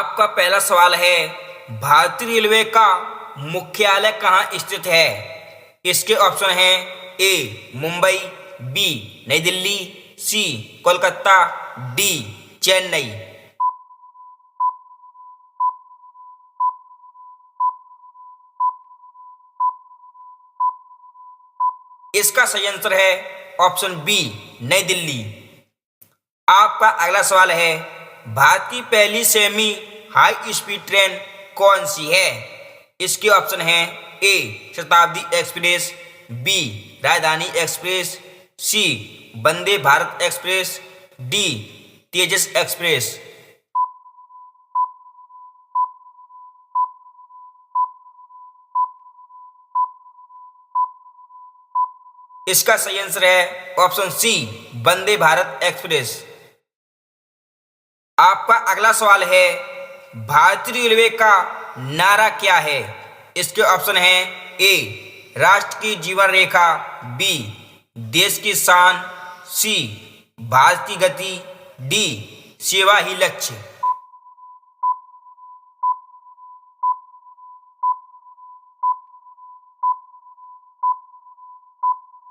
आपका पहला सवाल है, भारतीय रेलवे का मुख्यालय कहाँ स्थित है? इसके ऑप्शन हैं ए मुंबई, बी नई दिल्ली, सी कोलकाता, डी चेन्नई। इसका सही आंसर है ऑप्शन बी नई दिल्ली। आपका अगला सवाल है, भारत की पहली सेमी हाई स्पीड ट्रेन कौन सी है? इसके ऑप्शन हैं ए शताब्दी एक्सप्रेस, बी राजधानी एक्सप्रेस, सी वंदे भारत एक्सप्रेस, डी तेजस एक्सप्रेस। इसका सही आंसर है option C Vande Bharat express. आपका अगला सवाल है, भारतीय रेलवे का नारा क्या है? इसके ऑप्शन हैं ए राष्ट्र की जीवन रेखा, बी देश की शान, सी भारत की गति, डी सेवा ही लक्ष्य।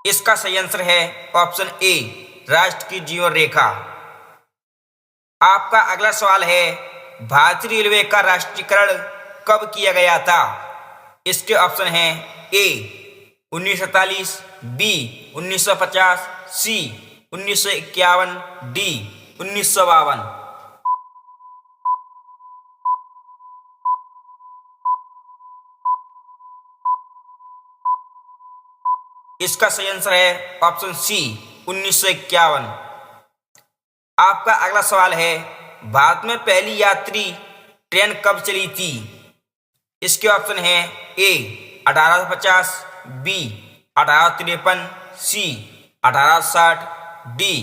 इसका सही आंसर है ऑप्शन ए राष्ट्र की जीवन रेखा। आपका अगला सवाल है, भारतीय रेलवे का राष्ट्रीयकरण कब किया गया था? इसके ऑप्शन हैं ए 1947, बी 1950, सी 1951, डी 1952। इसका सही आंसर है ऑप्शन सी 1951। आपका अगला सवाल है, भारत में पहली यात्री ट्रेन कब चली थी? इसके ऑप्शन हैं ए 1850, बी 1853, सी 1860, डी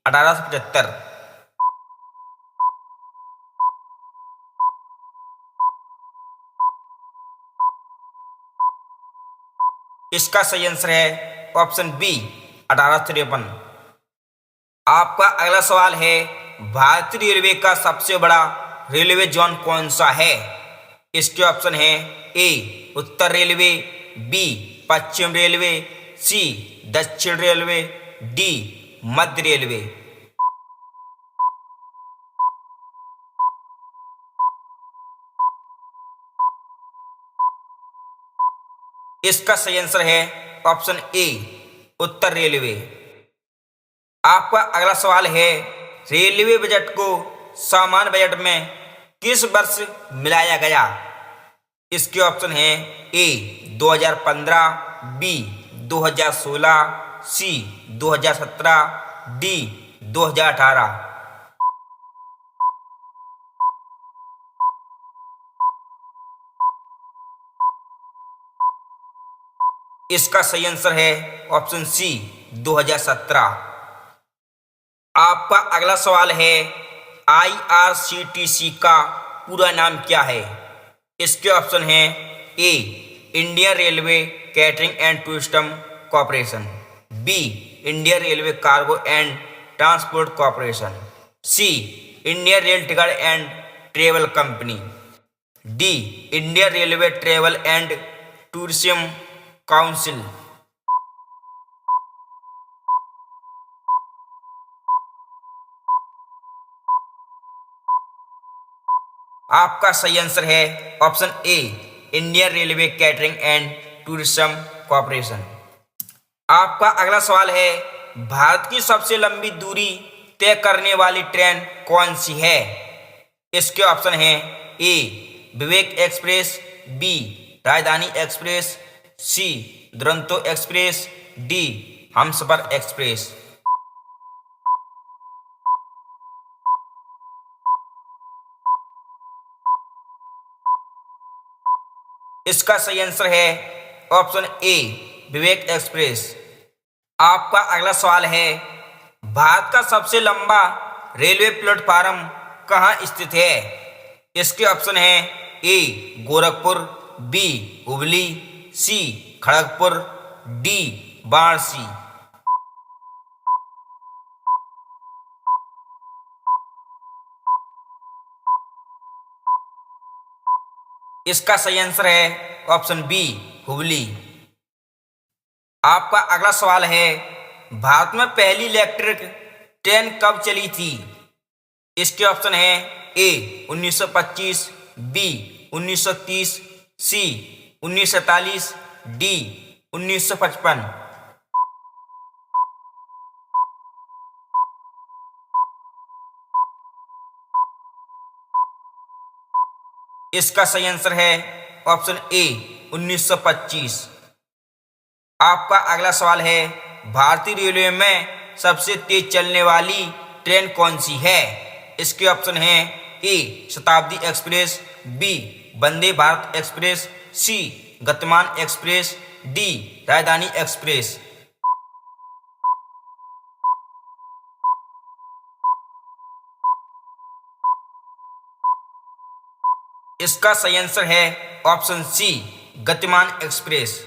1875। इसका सही आंसर है ऑप्शन बी 1853। आपका अगला सवाल है, भारतीय रेलवे का सबसे बड़ा रेलवे जोन कौन सा है? इसके ऑप्शन हैं ए उत्तर रेलवे, बी पश्चिम रेलवे, सी दक्षिण रेलवे, डी मध्य रेलवे। इसका सही आंसर है ऑप्शन ए उत्तर रेलवे। आपका अगला सवाल है, रेलवे बजट को सामान्य बजट में किस वर्ष मिलाया गया? इसके ऑप्शन हैं ए 2015, बी 2016, सी 2017, डी 2018। इसका सही आंसर है ऑप्शन सी 2017। आपका अगला सवाल है, आईआरसीटीसी का पूरा नाम क्या है? इसके ऑप्शन हैं A Indian Railway Catering and Tourism Corporation, B Indian Railway Cargo and Transport Corporation, C Indian Rail Ticket and Travel Company, D Indian Railway Travel and Tourism Council. आपका सही आंसर है option A Indian Railway Catering and Tourism Corporation. आपका अगला सवाल है, भारत की सबसे लंबी दूरी तय करने वाली ट्रेन कौन सी है? इसके ऑप्शन हैं A Vivek express, B Rajdhani express, C Duronto express, D Humsafar express. इसका सही आंसर है ऑप्शन ए विवेक एक्सप्रेस। आपका अगला सवाल है, भारत का सबसे लंबा रेलवे प्लेटफार्म कहाँ स्थित है? इसके ऑप्शन हैं ए गोरखपुर, बी हुबली, सी खड़गपुर, डी वाराणसी। इसका सही आंसर है ऑप्शन बी, हुबली। आपका अगला सवाल है, भारत में पहली इलेक्ट्रिक ट्रेन कब चली थी? इसके ऑप्शन है ए 1925, बी 1930, सी 1947, डी 1955। इसका सही आंसर है ऑप्शन ए 1925। आपका अगला सवाल है, भारतीय रेलवे में सबसे तेज चलने वाली ट्रेन कौन सी है? इसके ऑप्शन हैं ए शताब्दी express, B Vande Bharat express, सी गतिमान एक्सप्रेस, डी राजधानी एक्सप्रेस। इसका सही आंसर है ऑप्शन सी, गतिमान एक्सप्रेस।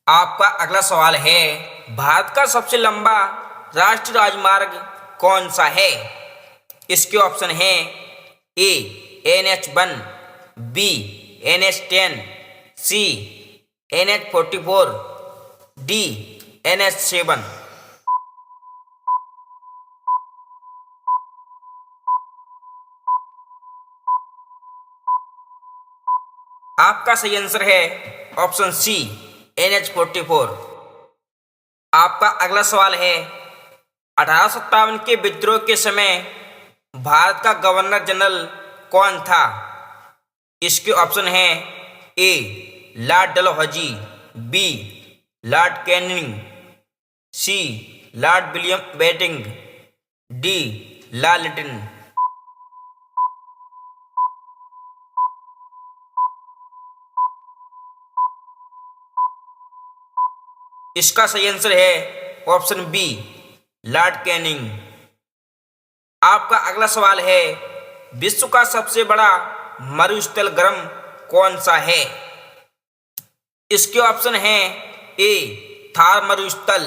आपका अगला सवाल है, भारत का सबसे लंबा राष्ट्रीय राजमार्ग कौन सा है? इसके ऑप्शन हैं ए NH1, बी NH10, सी NH44, डी NH7। आपका सही आंसर है ऑप्शन सी NH44। आपका अगला सवाल है, 1857 के विद्रोह के समय भारत का गवर्नर जनरल कौन था? इसके ऑप्शन हैं A Lord Dalhousie, B Lord Canning, C Lord William Bentinck, D Lord Lytton. इसका सही आंसर है ऑप्शन बी, लॉर्ड कैनिंग। आपका अगला सवाल है, विश्व का सबसे बड़ा मरुस्थल ग्रह कौन सा है? इसके ऑप्शन हैं ए थार मरुस्थल,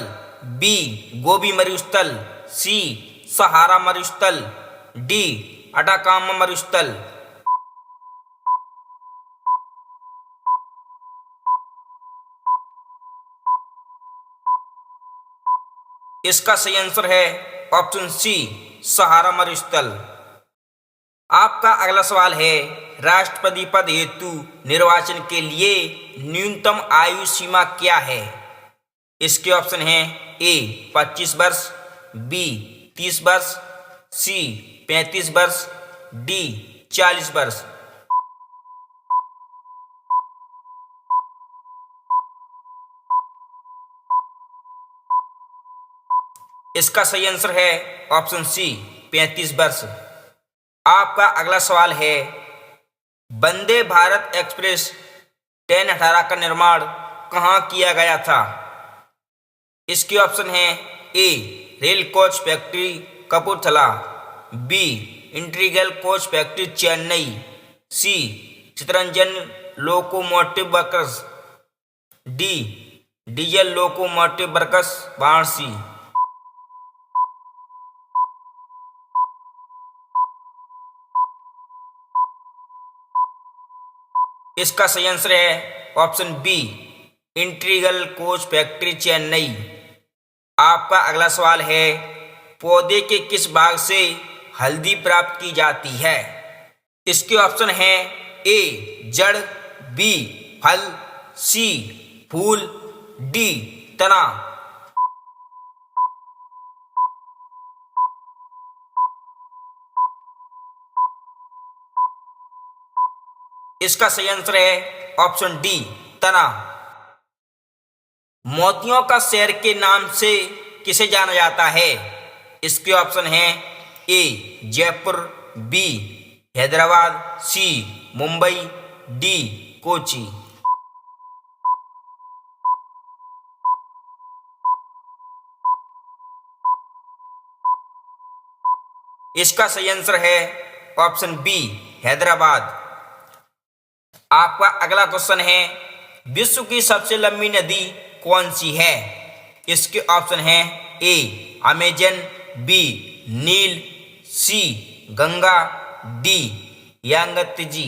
बी गोबी मरुस्थल, सी सहारा मरुस्थल, डी अटाकामा मरुस्थल। इसका सही आंसर है ऑप्शन सी, सहारा मरुस्थल। आपका अगला सवाल है, राष्ट्रपति पद हेतु निर्वाचन के लिए न्यूनतम आयु सीमा क्या है? इसके ऑप्शन हैं ए 25 वर्ष, बी 30 वर्ष, सी 35 वर्ष, डी 40 वर्ष। इसका सही आंसर है ऑप्शन सी, 35 वर्ष। आपका अगला सवाल है, वंदे भारत एक्सप्रेस ट्रेन 18 का निर्माण कहाँ किया गया था? इसके ऑप्शन हैं A Rail Coach Factory Kapurthala, B Integral Coach Factory Chennai, C Chittaranjan Locomotive Workers, D Diesel Locomotive Workers Varanasi. इसका सही आंसर है option B, Integral Coach Factory Chennai. आपका अगला सवाल है, पौधे के किस भाग से हल्दी प्राप्त की जाती है? इसके ऑप्शन हैं ए जड़, बी फल, सी फूल, डी तना। इसका सही आंसर है ऑप्शन डी, तना। मोतियों का शहर के नाम से किसे जाना जाता है? इसके ऑप्शन हैं ए जयपुर, बी हैदराबाद, सी मुंबई, डी कोची। इसका सही आंसर है ऑप्शन बी, हैदराबाद। आपका अगला क्वेश्चन है, विश्व की सबसे लंबी नदी कौन सी है? इसके ऑप्शन हैं ए अमेजन, बी नील, सी गंगा, डी यांगत्जी।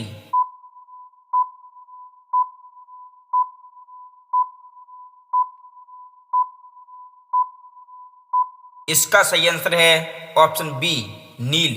इसका सही आंसर है ऑप्शन बी नील।